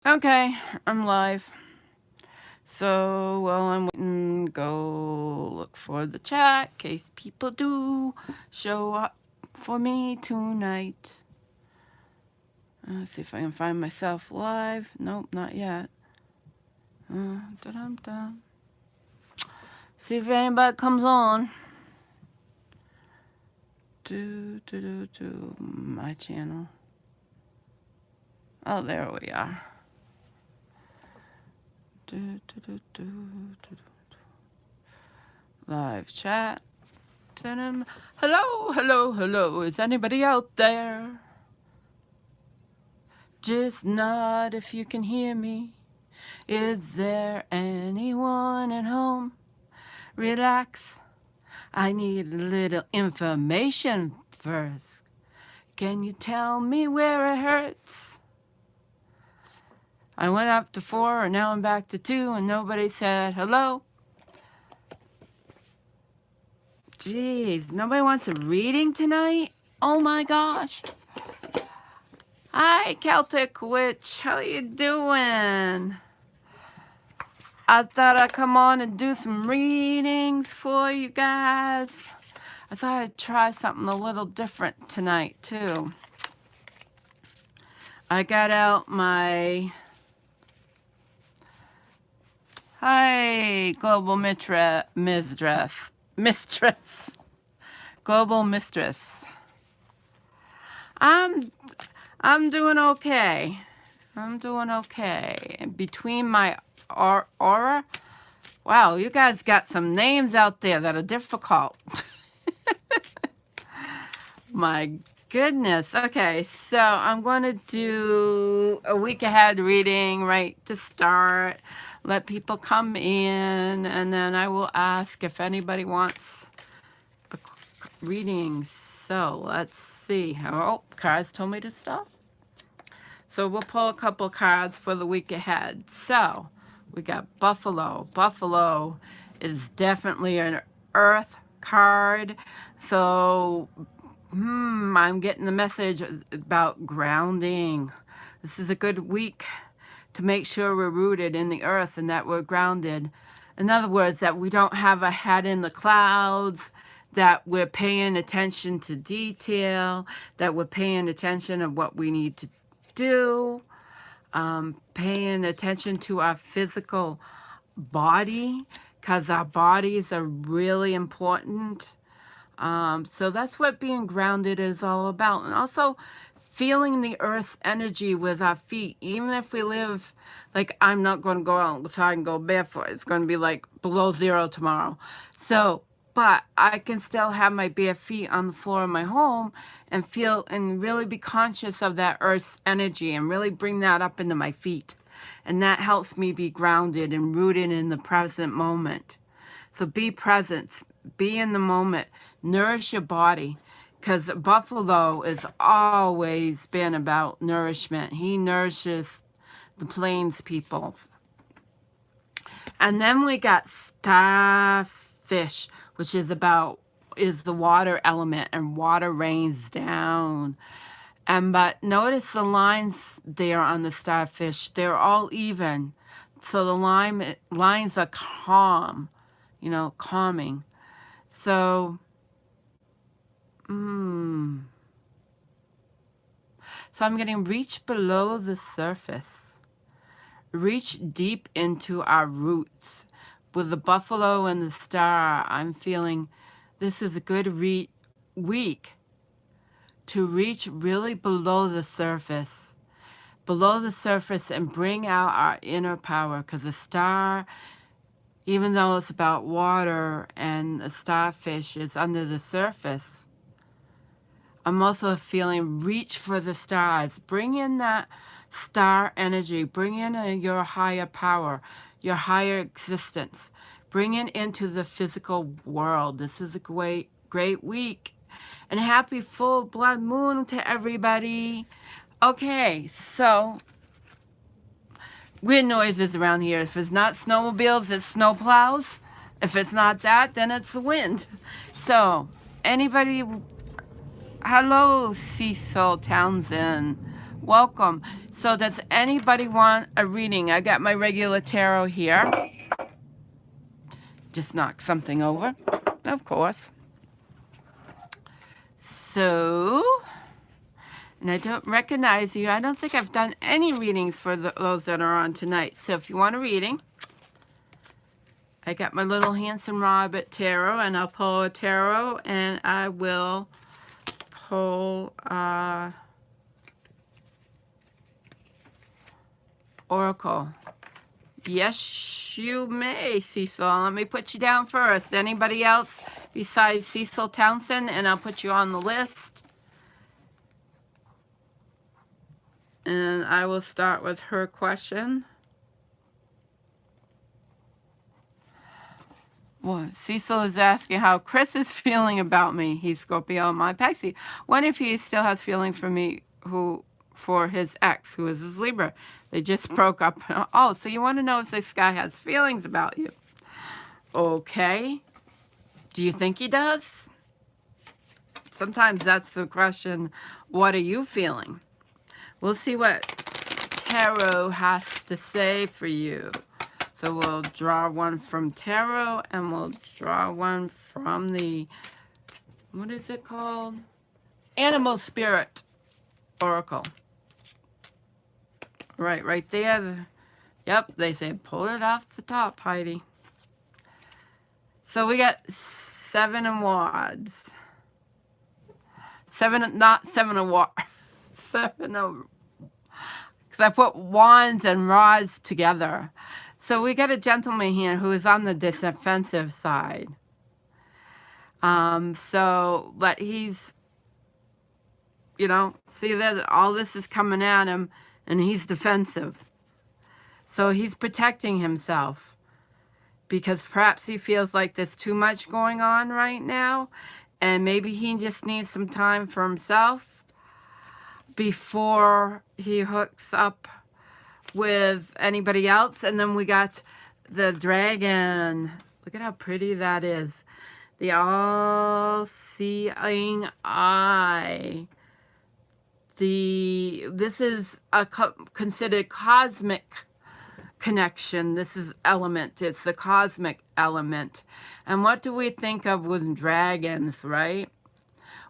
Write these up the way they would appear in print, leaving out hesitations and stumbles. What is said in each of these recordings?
Okay, I'm live. So while I'm waiting, go look for the chat in case people do show up for me tonight. Let's see if I can find myself live. Nope, not yet. Dum-dum. See if anybody comes on. My channel. Oh, there we are. Live chat. Hello, hello, hello. Is anybody out there? Just nod if you can hear me. Is there anyone at home? Relax. I need a little information first. Can you tell me where it hurts? I went up to 4 and now I'm back to 2 and nobody said hello. Jeez, nobody wants a reading tonight? Oh my gosh. Hi, Celtic Witch. How you doing? I thought I'd come on and do some readings for you guys. I thought I'd try something a little different tonight, too. I got out my... Hi, Global Mistress. Global Mistress. I'm doing okay. I'm doing okay. Between my aura... Wow, you guys got some names out there that are difficult. My goodness. Okay, so I'm going to do a week ahead reading right to start. Let people come in, and then I will ask if anybody wants a reading. So let's see. Oh, cards told me to stop. So we'll pull a couple cards for the week ahead. So we got Buffalo. Buffalo is definitely an earth card. So I'm getting the message about grounding. This is a good week to make sure we're rooted in the earth and that we're grounded. In other words, that we don't have a head in the clouds, that we're paying attention to detail, that we're paying attention of what we need to do, paying attention to our physical body, because our bodies are really important. So that's what being grounded is all about. And also feeling the earth's energy with our feet. Even if we live, like I'm not going to go outside and go barefoot. It's going to be like below 0 tomorrow. So, but I can still have my bare feet on the floor of my home and feel and really be conscious of that earth's energy and really bring that up into my feet. And that helps me be grounded and rooted in the present moment. So be present, be in the moment, nourish your body, because Buffalo has always been about nourishment. He nourishes the plains peoples. And then we got Starfish, which is the water element, and water rains down. But notice the lines there on the starfish, they're all even. So the lines are calm. Calming. So, so I'm getting reach below the surface. Reach deep into our roots. With the buffalo and the star, I'm feeling this is a good week to reach really below the surface. Below the surface and bring out our inner power, because the star, even though it's about water and the starfish is under the surface, I'm also feeling reach for the stars. Bring in that star energy. Bring in your higher power, your higher existence. Bring it into the physical world. This is a great week. And happy full blood moon to everybody. Okay, so weird noises around here. If it's not snowmobiles, it's snow plows. If it's not that, then it's the wind. So, anybody... Hello, Cecil Townsend. Welcome. So does anybody want a reading? I got my regular tarot here. Just knock something over, of course. So, and I don't recognize you. I don't think I've done any readings for those that are on tonight. So if you want a reading, I got my little Handsome Rabbit tarot, and I'll pull a tarot, and I will pull Oracle. Yes, you may, Cecil. Let me put you down first. Anybody else besides Cecil Townsend, and I'll put you on the list. And I will start with her question. Well, Cecil is asking how Chris is feeling about me. He's Scorpio and my Pisces. What if he still has feeling for me for his ex, who is his Libra? They just broke up. Oh, so you want to know if this guy has feelings about you. Okay. Do you think he does? Sometimes that's the question. What are you feeling? We'll see what tarot has to say for you. So we'll draw one from tarot, and we'll draw one from the, what is it called? Animal Spirit Oracle. Right there. Yep, they say pull it off the top, Heidi. So we got 7 of Wands. Not 7 of Wands. 7 of, because I put wands and rods together. So we got a gentleman here who is on the defensive side. But he's, you know, see that all this is coming at him, and he's defensive. So he's protecting himself because perhaps he feels like there's too much going on right now, and maybe he just needs some time for himself before he hooks up with anybody else. And then we got the dragon. Look at how pretty that is. The all-seeing eye. This is a considered cosmic connection. This is element. It's the cosmic element. And what do we think of with dragons, right?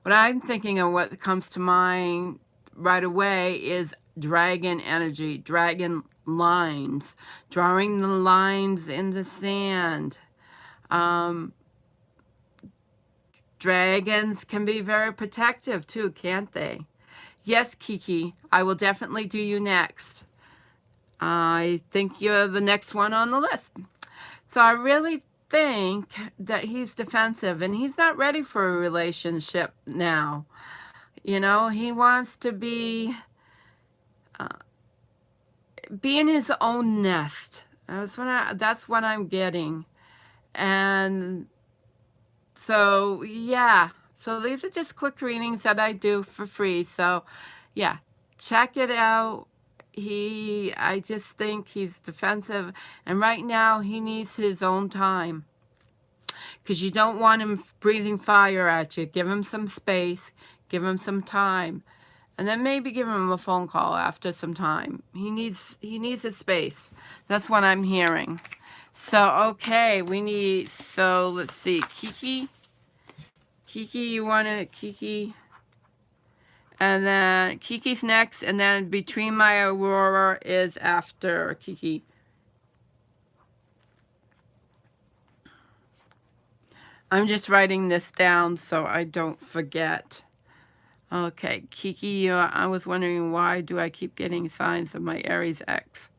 What I'm thinking of, what comes to mind right away, is dragon energy, dragon lines, drawing the lines in the sand. Dragons can be very protective too, can't they? Yes, Kiki, I will definitely do you next. I think you're the next one on the list. So I really think that he's defensive, and he's not ready for a relationship now. You know, he wants to be in his own nest. That's what I'm getting. And so, yeah. So these are just quick readings that I do for free. So, yeah, check it out. I just think he's defensive. And right now, he needs his own time. Because you don't want him breathing fire at you. Give him some space. Give him some time. And then maybe give him a phone call after some time. He needs his space. That's what I'm hearing. So, okay, so let's see. Kiki, you want it, Kiki? And then Kiki's next, and then Between My Aurora is after Kiki. I'm just writing this down so I don't forget. Okay, Kiki, I was wondering, why do I keep getting signs of my Aries ex?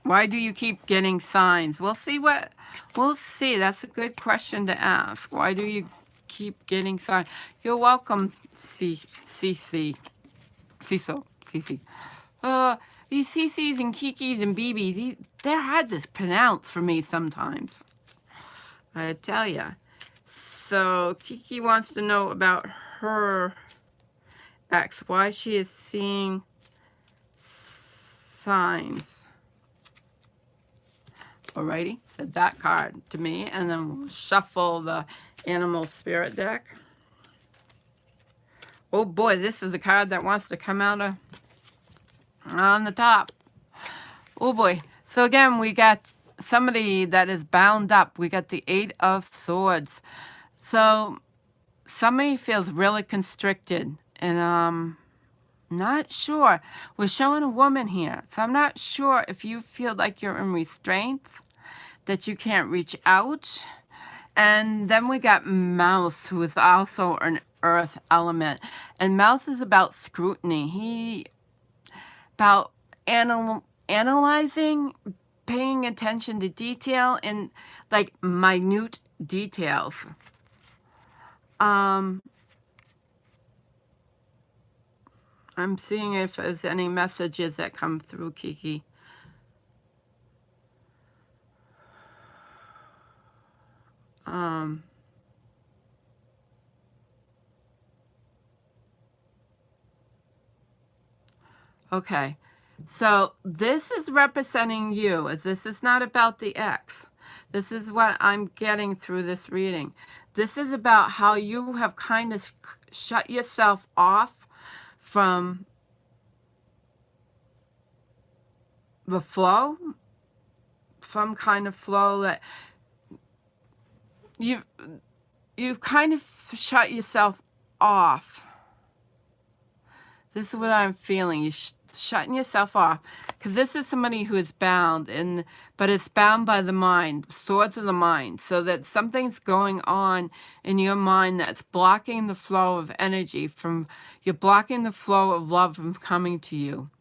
Why do you keep getting signs? We'll see. That's a good question to ask. Why do you keep getting signs? You're welcome, Cece. Cecil. These CCs and Kikis and BBs, they're hard to pronounce for me sometimes. I tell ya. So Kiki wants to know about her ex, why she is seeing signs. Alrighty, said that card to me, and then we'll shuffle the Animal Spirit deck. Oh boy, this is a card that wants to come out on the top. Oh boy. So again, we got somebody that is bound up. We got the Eight of Swords. So somebody feels really constricted, and not sure. We're showing a woman here. So I'm not sure if you feel like you're in restraints, that you can't reach out. And then we got Mouse, who is also an earth element. And Mouse is about scrutiny. About analyzing, paying attention to detail and like minute details. I'm seeing if there's any messages that come through, Kiki. Okay, so this is representing you, as this is not about the ex. This is what I'm getting through this reading. This is about how you have kind of shut yourself off from the flow, some kind of flow that you've kind of shut yourself off. This is what I'm feeling. You're shutting yourself off, because this is somebody who is bound, but it's bound by the mind, swords of the mind, so that something's going on in your mind that's blocking the flow of energy you're blocking the flow of love from coming to you.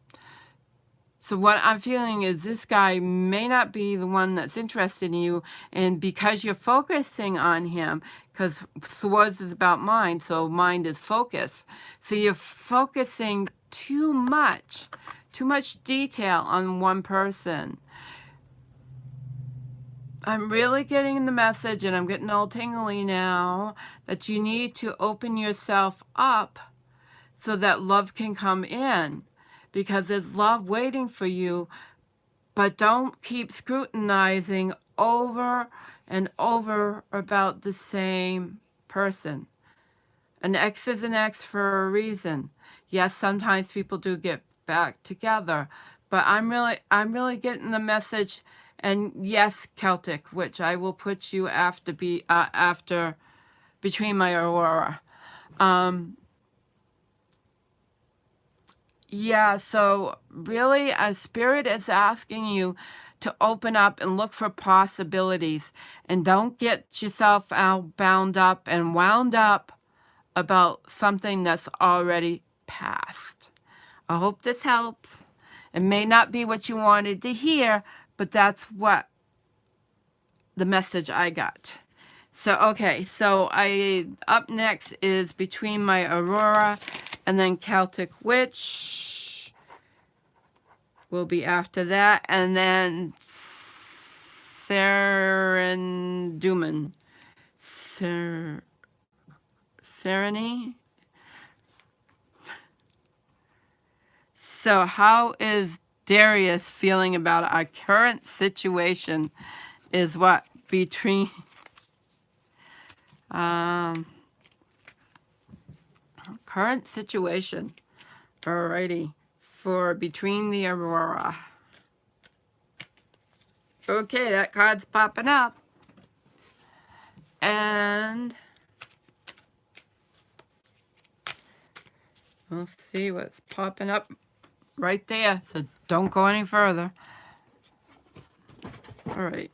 So what I'm feeling is this guy may not be the one that's interested in you, and because you're focusing on him, because swords is about mind, so mind is focus. So you're focusing too much detail on one person. I'm really getting the message, and I'm getting all tingly now, that you need to open yourself up so that love can come in. Because there's love waiting for you, but don't keep scrutinizing over and over about the same person. An ex is an ex for a reason. Yes, sometimes people do get back together, but I'm really getting the message. And yes, Celtic, which I will put you after between my aurora. Yeah, so really, Spirit is asking you to open up and look for possibilities, and don't get yourself out bound up and wound up about something that's already past. I hope this helps. It may not be what you wanted to hear, but that's what the message I got. So, okay, so up next is Between My Aurora, and then Celtic Witch will be after that, and then Serenduman. Sereny? So how is Darius feeling about our current situation is what between... current situation. Alrighty. For Between the Aurora. Okay, that card's popping up. And we'll see what's popping up right there. So don't go any further. Alright.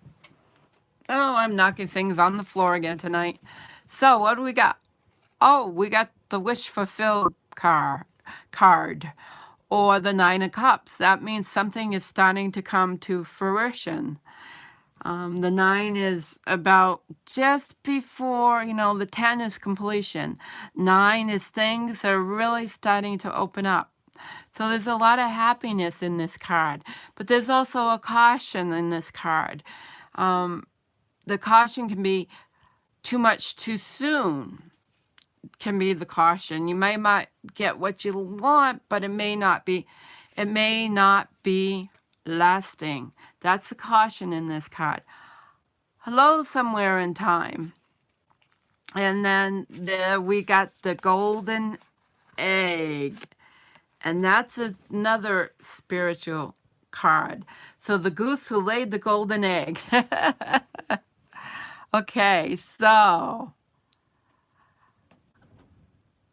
Oh, I'm knocking things on the floor again tonight. So what do we got? Oh, we got the Wish Fulfilled card. Or the Nine of Cups. That means something is starting to come to fruition. The 9 is about just before, the 10 is completion. 9 is things are really starting to open up. So there's a lot of happiness in this card. But there's also a caution in this card. The caution can be too much too soon. Can be the caution. You may not get what you want, but it may not be lasting. That's the caution in this card. Hello, somewhere in time. And then we got the Golden egg. And that's another spiritual card. So the goose who laid the golden egg. Okay, so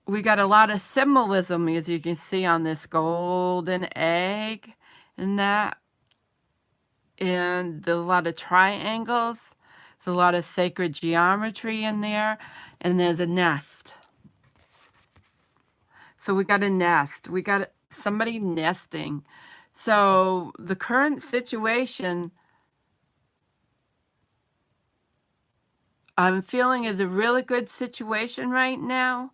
we got a lot of symbolism, as you can see, on this golden egg and that. And a lot of triangles. There's a lot of sacred geometry in there. And there's a nest. So we got a nest. We got somebody nesting. So the current situation I'm feeling is a really good situation right now.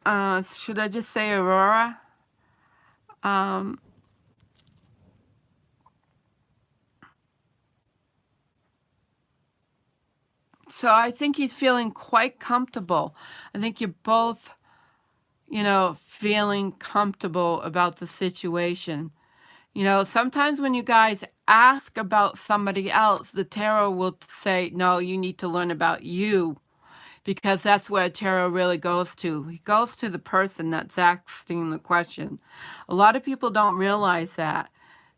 Should I just say Aurora? So I think he's feeling quite comfortable. I think you're both, feeling comfortable about the situation. Sometimes when you guys ask about somebody else, the tarot will say, no, you need to learn about you, because that's where tarot really goes to. He goes to the person that's asking the question. A lot of people don't realize that,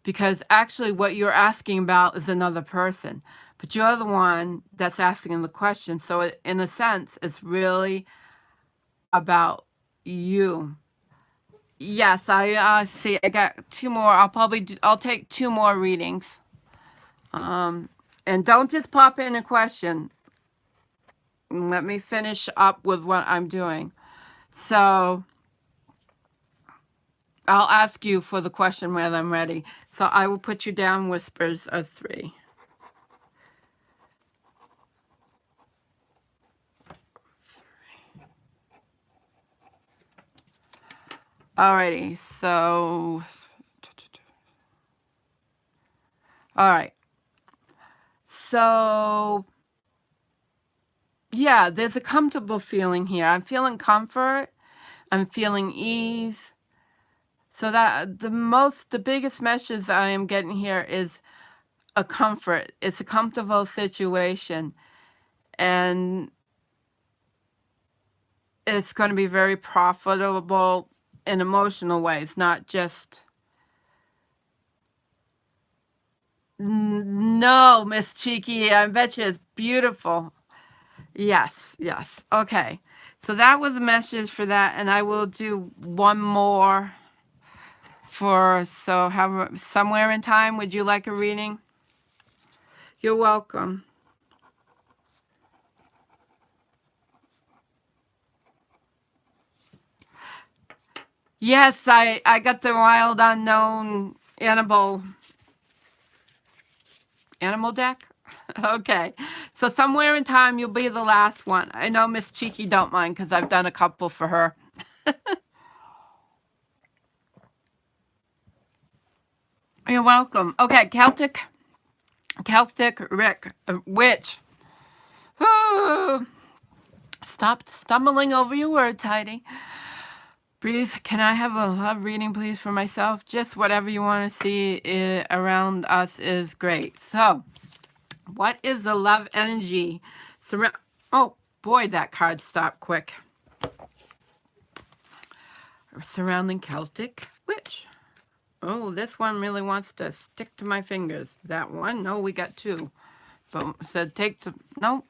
because actually what you're asking about is another person, but you're the one that's asking the question. So in a sense, it's really about you. Yes, I see. I got two more. I'll take two more readings. And don't just pop in a question. Let me finish up with what I'm doing. So I'll ask you for the question when I'm ready. So I will put you down, Whispers of 3. Alrighty, so all right. So yeah, there's a comfortable feeling here. I'm feeling comfort. I'm feeling ease. So that the biggest message I am getting here is a comfort. It's a comfortable situation. And it's going to be very profitable in emotional ways, not just... No, Miss Cheeky, I bet you it's beautiful. Yes, yes. Okay. So that was a message for that, and I will do one more somewhere in time. Would you like a reading? You're welcome. Yes, I got the Wild Unknown animal deck. Okay, so somewhere in time you'll be the last one. I know Miss Cheeky don't mind, because I've done a couple for her. You're welcome. Okay, Celtic Witch. Ooh. Stop stumbling over your words, Heidi. Breathe. Can I have a love reading, please, for myself? Just whatever you want to see around us is great. So, what is the love energy? Oh, boy, that card stopped quick. Surrounding Celtic Witch. Oh, this one really wants to stick to my fingers. That one? No, we got two. But said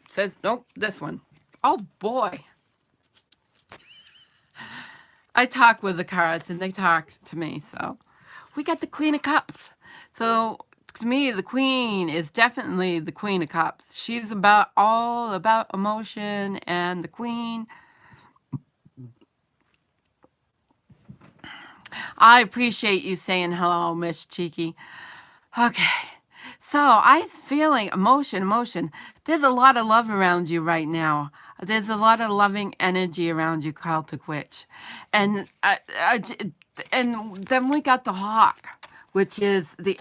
says nope, this one. Oh, boy. I talk with the cards, and they talk to me, so. We got the Queen of Cups. So, to me, the Queen is definitely the Queen of Cups. She's all about emotion, and the Queen... I appreciate you saying hello, Miss Cheeky. Okay. So, I'm feeling emotion. There's a lot of love around you right now. There's a lot of loving energy around you, Celtic Witch. And and then we got the Hawk, which is the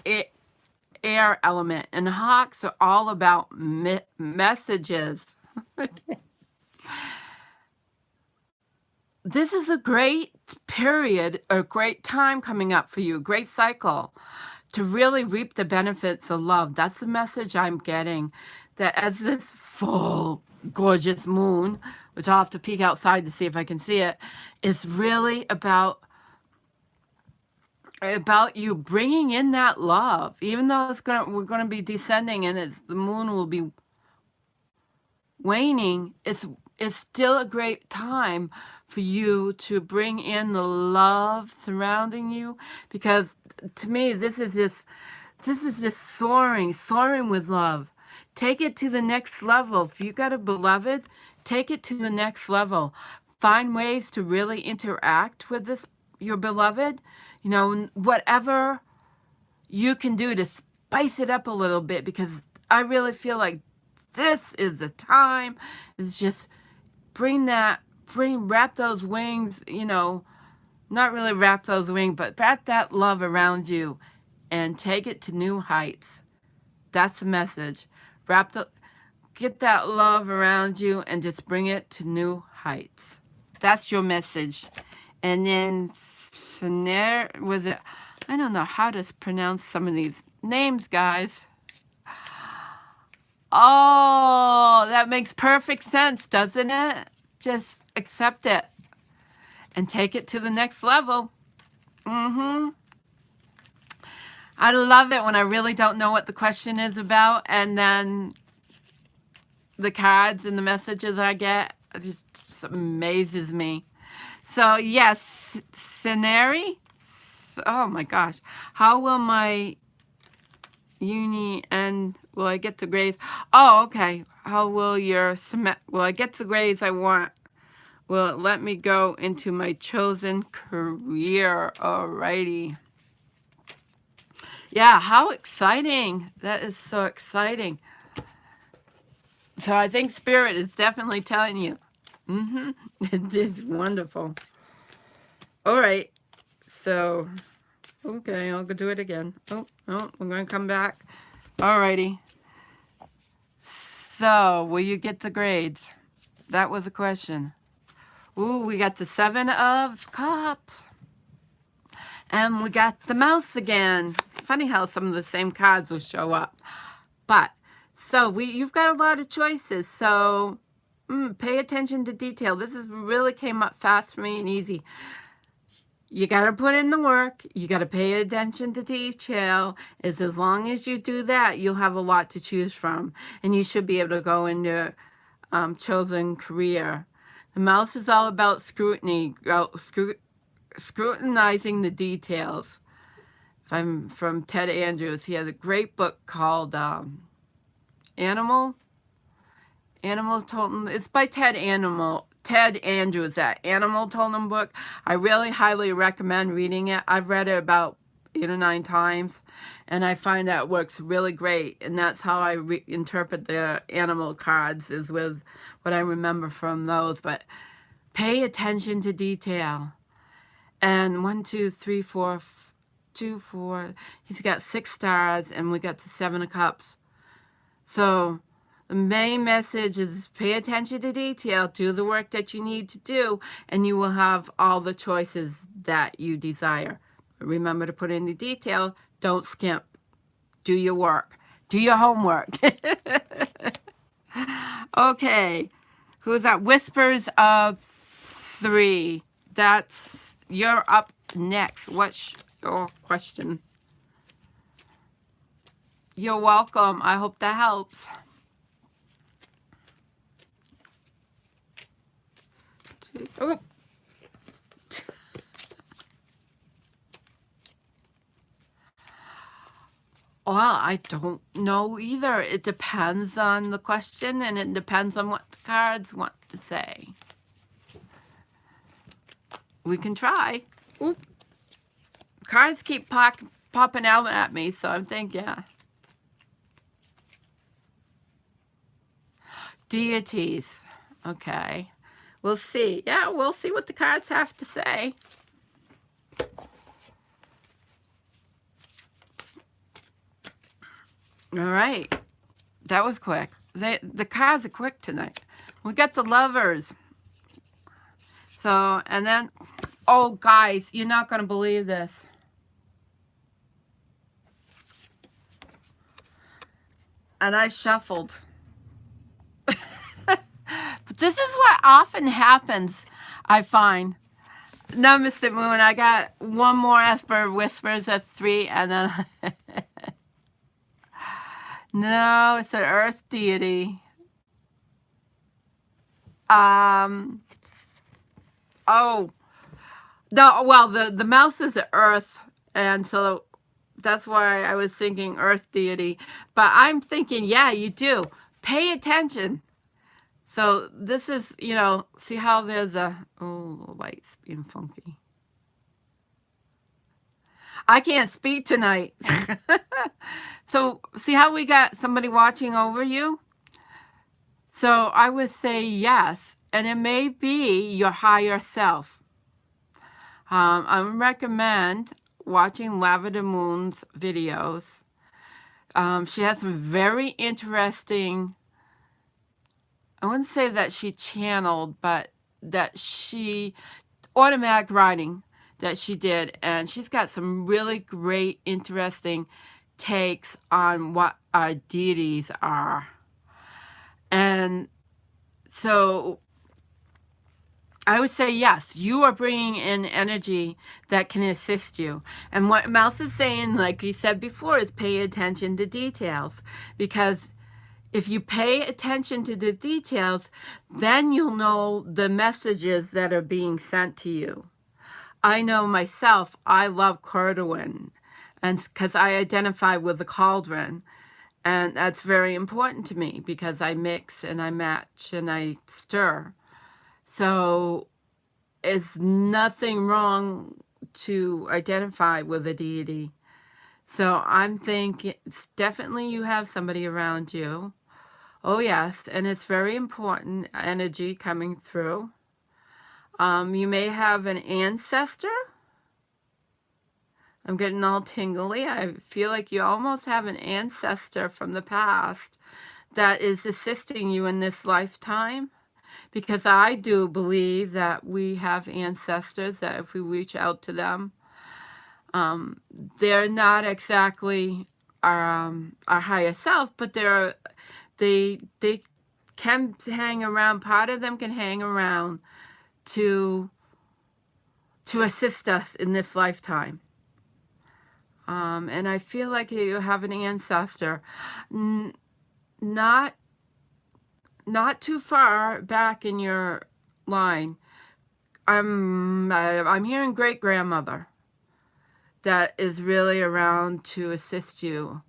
air element. And hawks are all about messages. This is a great period, a great time coming up for you, a great cycle to really reap the benefits of love. That's the message I'm getting, that as this full, gorgeous moon, which I'll have to peek outside to see if I can see it, is really about you bringing in that love. Even though we're gonna be descending and the moon will be waning, it's still a great time for you to bring in the love surrounding you, because to me this is just soaring with love. Take it to the next level. If you got a beloved, take it to the next level. Find ways to really interact with your beloved. You know, whatever you can do to spice it up a little bit, because I really feel like this is the time. Is just wrap those wings, you know, not really wrap those wings, but wrap that love around you and take it to new heights. That's the message. Get that love around you and just bring it to new heights. That's your message. And then I don't know how to pronounce some of these names, guys. Oh, that makes perfect sense, doesn't it? Just accept it and take it to the next level. I love it when I really don't know what the question is about, and then the cards and the messages I get, it just amazes me. So yes, Scenary. Oh my gosh. How will my uni end? Will I get the grades? Oh, okay. How will will I get the grades I want? Will it let me go into my chosen career? Alrighty. Yeah, how exciting. That is so exciting. So I think Spirit is definitely telling you. It is wonderful. All right. So, okay, I'll go do it again. Oh, we're going to come back. Alrighty. So, will you get the grades? That was a question. Ooh, we got the 7 of Cups. And we got the mouse again. It's funny how some of the same cards will show up. But, so you've got a lot of choices. So, pay attention to detail. This really came up fast for me and easy. You got to put in the work. You got to pay attention to detail. As long as you do that, you'll have a lot to choose from. And you should be able to go into chosen career. The mouse is all about scrutiny, scrutinizing the details. I'm from Ted Andrews. He has a great book called Animal Totem. It's by Ted Andrews, that Animal Totem book. I really highly recommend reading it. I've read it about 8 or 9 times, and I find that works really great. And that's how I interpret the animal cards, is with what I remember from those. But pay attention to detail. And 1, 2, 3, 4, 2, 4. He's got 6 stars, and we got the 7 of Cups. So the main message is pay attention to detail, do the work that you need to do, and you will have all the choices that you desire. Remember to put in the detail. Don't skimp. Do your work. Do your homework. Okay. Who's that? Whispers of 3. You're up next. What's your question? You're welcome. I hope that helps. Oh. Well, I don't know either. It depends on the question, and it depends on what the cards want to say. We can try. Oop. Cards keep popping out at me, so I'm thinking, yeah. Deities. Okay. We'll see. Yeah, we'll see what the cards have to say. All right. That was quick. The cards are quick tonight. We got the Lovers. So, and then, oh, guys, you're not going to believe this. And I shuffled. This is what often happens, I find. No, Mr. Moon, I got one more Esper Whispers at 3, and then... No, it's an earth deity. Oh, no, well, the mouse is earth, and so that's why I was thinking earth deity. But I'm thinking, yeah, you do. Pay attention. So this is, you know, see how there's a... Oh, the light's being funky. I can't speak tonight. So see how we got somebody watching over you? So I would say yes, and it may be your higher self. I would recommend watching Lavender Moon's videos. She has some very interesting, I wouldn't say that she channeled, but that she, automatic writing that she did, and she's got some really great, interesting takes on what our deities are. And so I would say yes, you are bringing in energy that can assist you. And what Mouse is saying, like he said before, is pay attention to details. Because if you pay attention to the details, then you'll know the messages that are being sent to you. I know myself, I love Corduan, and because I identify with the cauldron. And that's very important to me because I mix and I match and I stir. So it's nothing wrong to identify with a deity. So I'm thinking it's definitely you have somebody around you. Oh yes, and it's very important energy coming through. You may have an ancestor. I'm getting all tingly. I feel like you almost have an ancestor from the past that is assisting you in this lifetime. Because I do believe that we have ancestors that if we reach out to them, they're not exactly our higher self, but they can hang around. Part of them can hang around to assist us in this lifetime. And I feel like you have an ancestor, not too far back in your line. I'm hearing great grandmother that is really around to assist you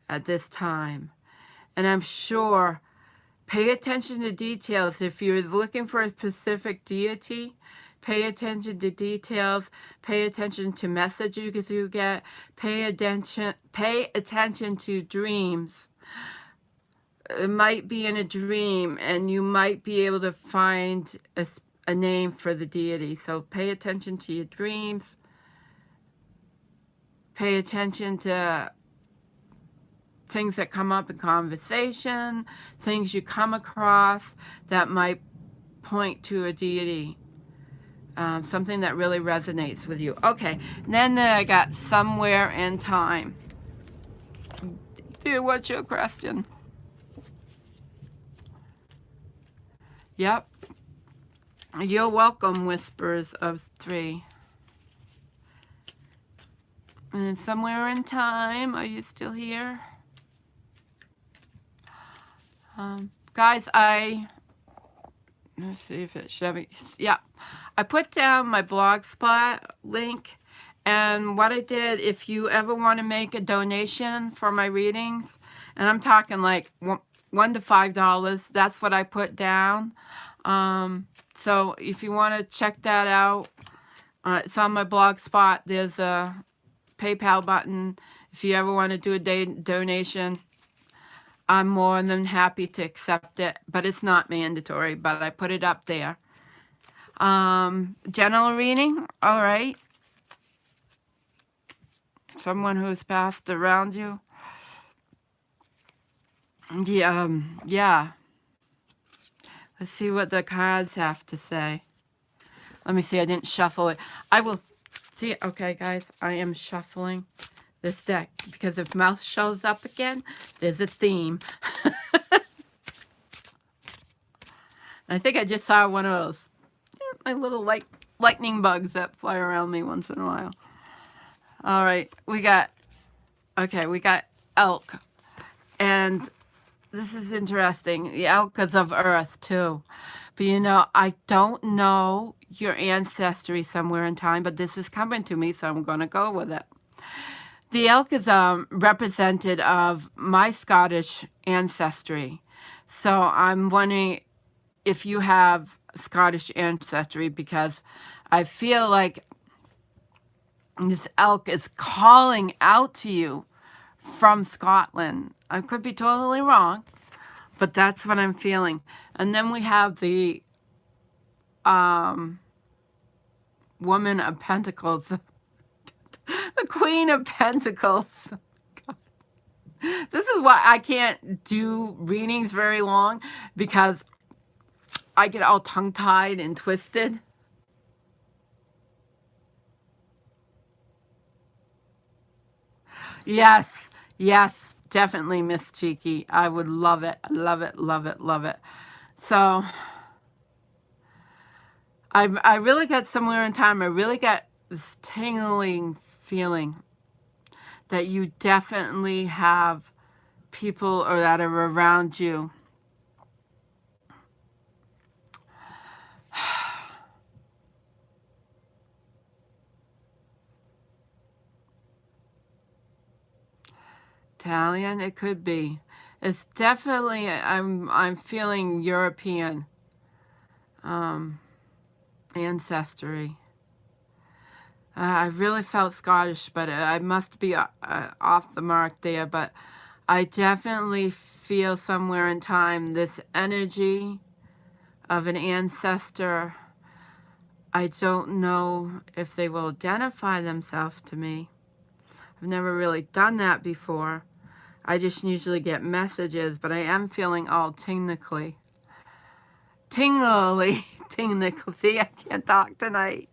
at this time. And I'm sure, pay attention to details. If you're looking for a specific deity, pay attention to details, pay attention to messages you get, pay attention to dreams. It might be in a dream, and you might be able to find a name for the deity. So pay attention to your dreams. Pay attention to things that come up in conversation, things you come across that might point to a deity. Something that really resonates with you. Okay, and then I got somewhere in time. Dear, what's your question? Yep. You're welcome, Whispers of 3. And somewhere in time, are you still here? Guys, let's see if it should be, yeah. I put down my Blogspot link, and what I did, if you ever want to make a donation for my readings, and I'm talking like $1 to $5, that's what I put down. So if you want to check that out, it's on my Blogspot. There's a PayPal button. If you ever want to do a donation, I'm more than happy to accept it, but it's not mandatory, but I put it up there. General reading, all right. Someone who's passed around you. Yeah. Let's see what the cards have to say. Let me see, I didn't shuffle it. I will see, okay, guys, I am shuffling this deck because if Mouse shows up again, there's a theme. I think I just saw one of those, my little lightning bugs that fly around me once in a while. All right, we got elk. And this is interesting. The elk is of earth too. But I don't know your ancestry somewhere in time, but this is coming to me, so I'm going to go with it. The elk is represented of my Scottish ancestry. So I'm wondering if you have Scottish ancestry, because I feel like this elk is calling out to you from Scotland. I could be totally wrong, but that's what I'm feeling. And then we have the Woman of Pentacles, the Queen of Pentacles. This is why I can't do readings very long, because I get all tongue-tied and twisted. Yes, yes, definitely, Miss Cheeky. I would love it, love it, love it, love it. So I really got somewhere in time, I really got this tingling feeling that you definitely have people or that are around you. Italian, it could be. It's definitely, I'm feeling European ancestry. I really felt Scottish, but I must be off the mark there. But I definitely feel somewhere in time this energy of an ancestor. I don't know if they will identify themselves to me. I've never really done that before. I just usually get messages, but I am feeling all tingly. Tingly. See, I can't talk tonight.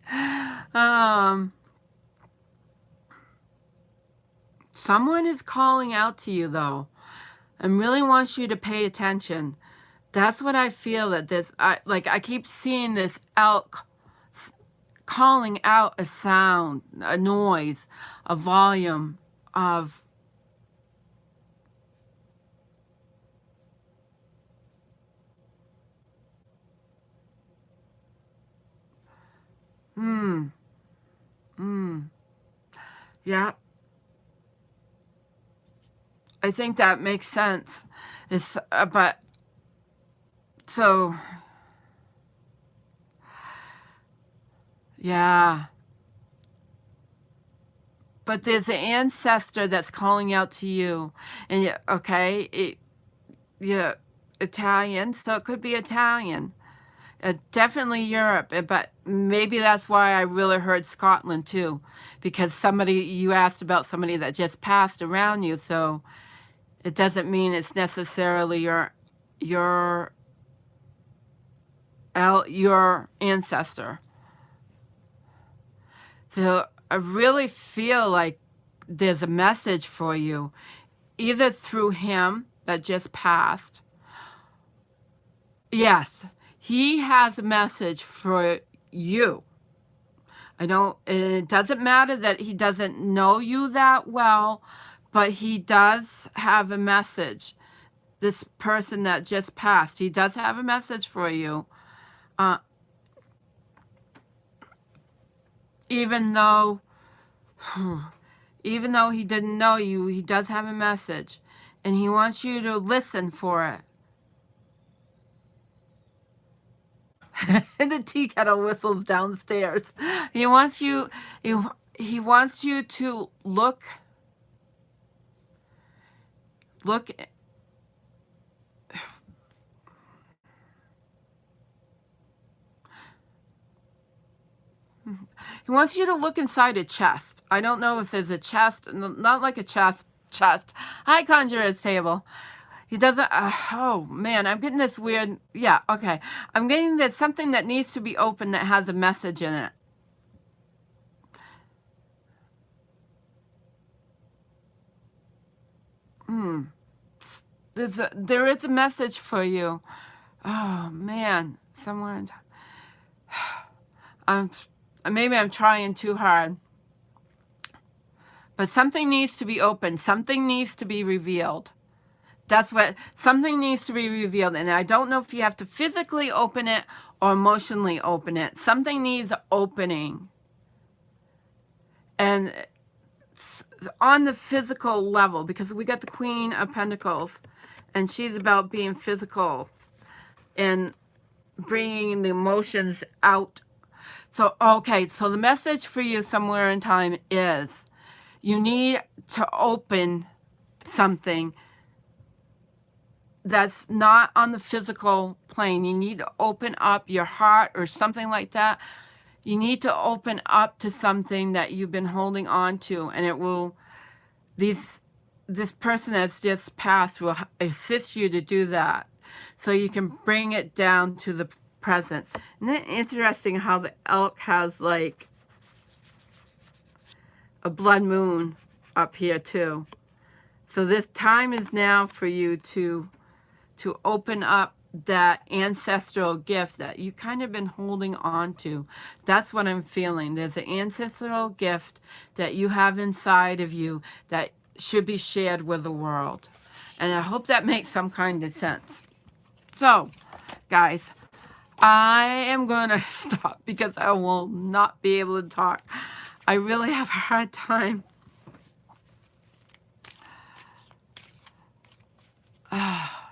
Someone is calling out to you, though, and really wants you to pay attention. That's what I feel, that this, I keep seeing this elk calling out a sound, a noise, a volume of yeah. I think that makes sense. It's but so yeah. But there's an ancestor that's calling out to you, and yeah, Italian, so it could be Italian. Definitely Europe, but maybe that's why I really heard Scotland too, because you asked about somebody that just passed around you, so it doesn't mean it's necessarily your ancestor. So I really feel like there's a message for you, either through him that just passed. Yes, he has a message for you. It doesn't matter that he doesn't know you that well, but he does have a message. This person that just passed, he does have a message for you. Even though he didn't know you, he does have a message, and he wants you to listen for it. And the tea kettle whistles downstairs. He wants you to look he wants you to look inside a chest. I don't know if there's a chest, not like a chest. Hi, Conjurer's Table. He doesn't, oh man, I'm getting this weird, yeah, okay. I'm getting there's something that needs to be open that has a message in it. There is a message for you. Oh man, somewhere in time. Maybe I'm trying too hard. But something needs to be opened. Something needs to be revealed. That's what, something needs to be revealed. And I don't know if you have to physically open it or emotionally open it. Something needs opening. And on the physical level, because we got the Queen of Pentacles, and she's about being physical and bringing the emotions out. So, okay, so the message for you somewhere in time is you need to open something that's not on the physical plane. You need to open up your heart or something like that. You need to open up to something that you've been holding on to, and it will, this person that's just passed will assist you to do that, so you can bring it down to the present. Isn't it interesting how the elk has like a blood moon up here too? So this time is now for you to open up that ancestral gift that you kind of been holding on to. That's what I'm feeling. There's an ancestral gift that you have inside of you that should be shared with the world. And I hope that makes some kind of sense. So, guys, I am going to stop because I will not be able to talk. I really have a hard time.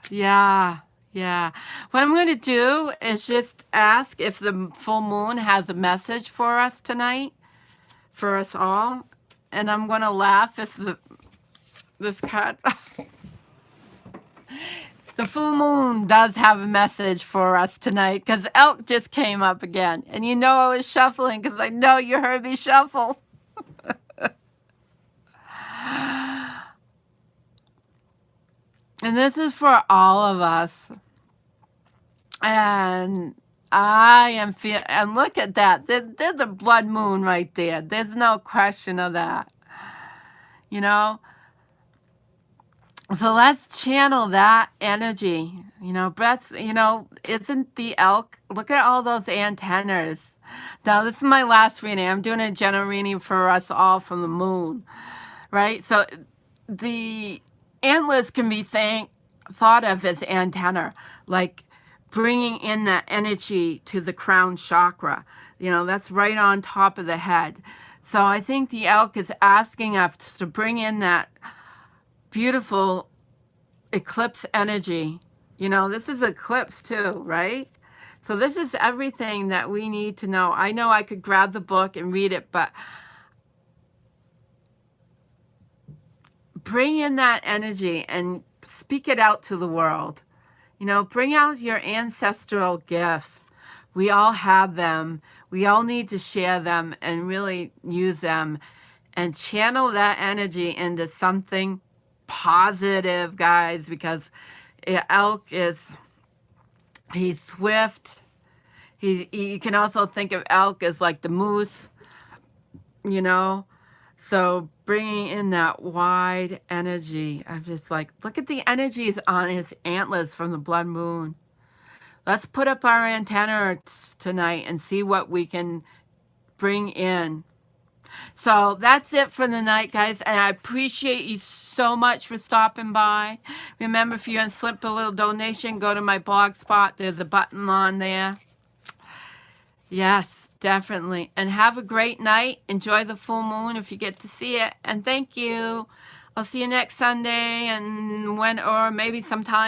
Yeah. What I'm going to do is just ask if the full moon has a message for us tonight, for us all. And I'm going to laugh if this card... The full moon does have a message for us tonight, because elk just came up again. And you know I was shuffling because I know you heard me shuffle. And this is for all of us. And I am feeling, and look at that. There's a blood moon right there. There's no question of that. You know? So let's channel that energy. You know, Brett's, you know, isn't the elk, look at all those antennas. Now, this is my last reading. I'm doing a general reading for us all from the moon, right? So the antlers can be thought of as antenna, like bringing in that energy to the crown chakra. You know, that's right on top of the head. So I think the elk is asking us to bring in that beautiful eclipse energy. You know, this is eclipse too, right? So this is everything that we need to know. I know I could grab the book and read it, but bring in that energy and speak it out to the world. You know, bring out your ancestral gifts. We all have them. We all need to share them and really use them and channel that energy into something positive, guys, because elk is, he's swift. You can also think of elk as like the moose, you know. So bringing in that wide energy. I'm just like, look at the energies on his antlers from the blood moon. Let's put up our antennas tonight and see what we can bring in. So that's it for the night, guys. And I appreciate you so much for stopping by. Remember, if you want to slip a little donation, go to my blog spot. There's a button on there. Yes, definitely. And have a great night. Enjoy the full moon if you get to see it. And thank you. I'll see you next Sunday, and or maybe sometime